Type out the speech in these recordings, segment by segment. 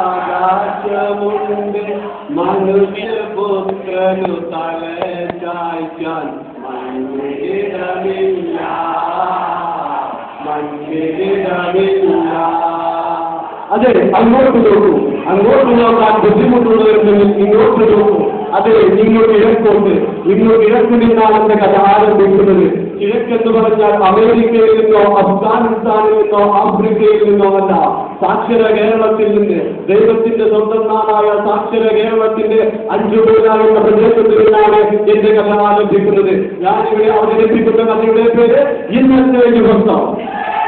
ആകാശമുണ്ട് മനുഷ്യപുത്രനു തല ചായ്ക്കാൻ മണ്ണിടമില്ല മണ്ണിടമില്ല. അതെ, അങ്ങോട്ട് നോക്കൂ. അങ്ങോട്ട് നോക്കാൻ ബുദ്ധിമുട്ടുള്ളവരുണ്ടെങ്കിൽ ഇങ്ങോട്ട് നോക്കൂ. അതെ, ഇങ്ങോട്ട് കിഴക്കുണ്ട്. ഇങ്ങോട്ട് കിഴക്ക് നിന്നാണ് എന്റെ കഥ ആരംഭിക്കുന്നത്. കിഴക്കെന്ന് പറഞ്ഞാൽ അമേരിക്കയിൽ നിന്നോ അഫ്ഗാനിസ്ഥാനിൽ നിന്നോ ആഫ്രിക്കയിൽ നിന്നോ അല്ല, സാക്ഷര കേരളത്തിൽ നിന്ന്, ദൈവത്തിന്റെ സ്വന്തം നാടായ സാക്ഷര കേരളത്തിന്റെ അഞ്ചുപേര എന്ന പ്രദേശത്തിൽ നിന്നാണ് എന്റെ കഥ ആരംഭിക്കുന്നത്. ഞാനിവിടെ അവതരിപ്പിക്കുന്ന കഥയുടെ പേര് ഇന്നത്തെ ദിവസം.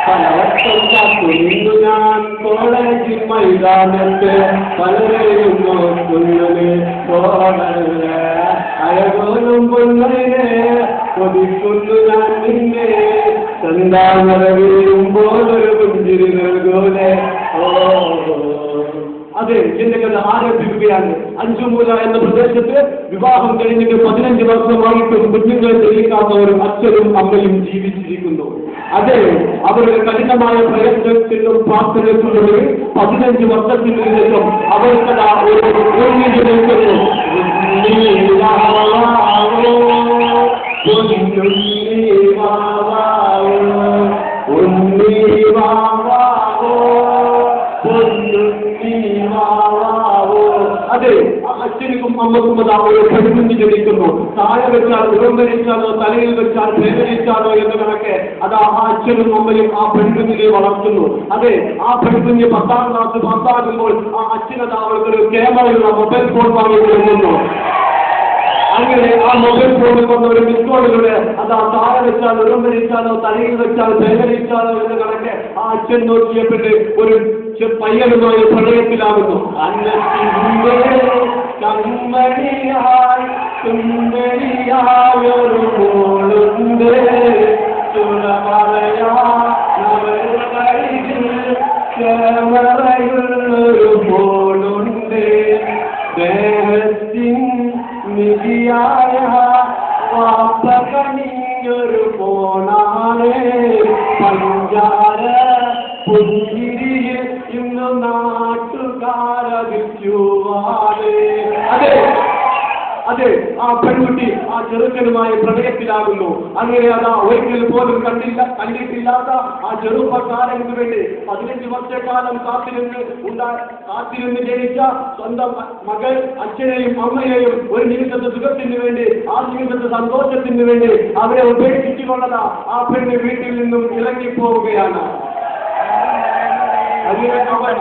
പലവട്ടു ഞാൻ കോളേജിൽ മൈതാനത്ത് പലരെയും നോക്കുന്നത് അഴകോലും പൊന്നേ കൊതിക്കുന്നു ഞാൻ നിന്നെ ചന്താമര വീഴുമ്പോഴൊരു പുഞ്ചിരി നൽകൂലെ. അതെ, എന്റെ കഥ ആരംഭിക്കുകയാണ്. അഞ്ചുമൂല എന്ന പ്രദേശത്ത് വിവാഹം കഴിഞ്ഞിട്ട് 15 വർഷമായിട്ടും കുഞ്ഞുങ്ങളെ തെളിയിക്കാത്തവരും അച്ഛനും അമ്മയും ജീവിച്ചിരിക്കുന്നു. അതെ, അവരുടെ കഠിനമായ പ്രയത്നത്തിനും പ്രാർത്ഥനയ്ക്കുള്ളിൽ 15 വർഷത്തിന് ശേഷം അവർക്കത് ഒഴിഞ്ഞു നിൽക്കുന്നു. അതെ, അച്ഛനും അമ്മക്കും അത് അവരെ പെൺകുഞ്ഞ് ജനിക്കുന്നു. താഴെ വെച്ചാൽ ഉടമ്പരിച്ചാലോ തലയിൽ വെച്ചാൽ വേദനിച്ചാലോ എന്ന് കണക്കെ അത് ആ അച്ഛനും അമ്മയും ആ പെൺകുഞ്ഞിനെ വളർത്തുന്നു. അതെ, ആ പെൺകുഞ്ഞ് 10ാം ക്ലാസ് പാസ്സാകുമ്പോൾ ആ അച്ഛനത് അവൾക്കൊരു ക്യാമറയുള്ള മൊബൈൽ ഫോൺ വാങ്ങി കൊടുക്കുന്നു. അങ്ങനെ ആ മൊബൈൽ ഫോണിൽ വന്ന ഒരു മിസ്കോളിലൂടെ അത് ആ താഴെ വെച്ചാൽ ഉടമ്പരിച്ചാലോ തലയിൽ വെച്ചാൽ വേദനിച്ചാലോ എന്ന് കണക്കെ ആ അച്ഛൻ നോക്കിയപ്പോഴേ ഒരു പയ്യനുമായി പ്രണയത്തിലാകുന്നു. അന്നത്തിൻ്റെ കമ്മണിയായി സുന്ദരിയായൊരു മോളുണ്ട് ക്യാമറയുള്ളൊരു മോളുണ്ട് ദേഹത്തിൻ നിധിയായ വാപ്പകണിയൊരു പോണാണ് പഞ്ചാര പുഞ്ചിരിയിൽ ഇന്ന് നാട്ടുകാരതിക്കുവാണ്. അതെ അതെ, ആ പെൺകുട്ടി ആ ചെറുക്കനുമായി പ്രണയത്തിലാകുന്നു. അങ്ങനെ അതാ ഒരിക്കൽ പോലും കണ്ടിട്ടില്ലാത്ത ആ ചെറുപ്പക്കാരന് വേണ്ടി 15 വർഷക്കാലം കാത്തിരുന്ന് ജനിച്ച സ്വന്തം മകൾ അച്ഛനെയും അമ്മയെയും ഒരു നിമിഷത്തെ സുഖത്തിന് വേണ്ടി, ആ നിമിഷത്തെ സന്തോഷത്തിന് വേണ്ടി അവരെ ഉപേക്ഷിച്ചുകൊള്ളതാ ആ പെണ്ണ് വീട്ടിൽ നിന്നും ഇറങ്ങിപ്പോവുകയാണ്.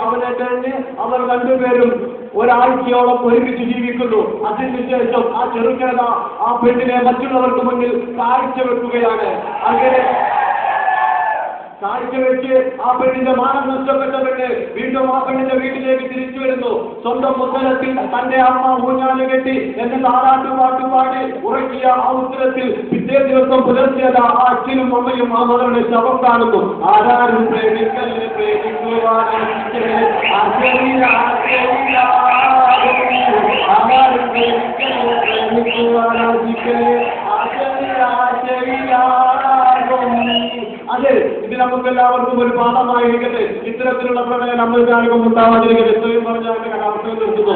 അവനെ തന്നെ അവർ രണ്ടുപേരും ഒരാഴ്ചയോളം ഒരുമിച്ച് ജീവിക്കുന്നു. അതിനുശേഷം ആ ചെറുക്കന ആ പെണ്ണിനെ മറ്റുള്ളവർക്ക് മുന്നിൽ കാഴ്ചവെക്കുകയാണ്. അങ്ങനെ കാഴ്ചവെച്ച് ആ പെണ്ണിന്റെ മാനം നഷ്ടപ്പെട്ട പെണ്ണ് വീണ്ടും ആ പെണ്ണിന്റെ വീട്ടിലേക്ക് തിരിച്ചു വരുന്നു. സ്വന്തം ഉത്തരത്തിൽ തന്റെ അമ്മ ഊഞ്ഞാല് കെട്ടി എന്നെ താരാട്ടുപാട്ടുപാടി ഉറക്കിയ ആ ഉത്തരത്തിൽ പിറ്റേ ദിവസം പുലർച്ചെയത് ആ അച്ഛനും അമ്മയും ആ മകളുടെ ശവം കാണുന്നു. ആരാരും പ്രേമിക്കല് പ്രേമിക്കുവാനും ആരാരും പ്രേമിക്കല് പ്രേമിക്കുവാനാശിക്കല് അതെ, ഇത് നമുക്കെല്ലാവർക്കും ഒരു പാഠമായിരിക്കട്ടെ. ഇത്തരത്തിലുള്ള പ്രണയം നമ്മൾ ആർക്കും ഉണ്ടാവാതിരിക്കട്ടെ. സ്വയം പറഞ്ഞ കഥാർത്ഥം നിർത്തുന്നു.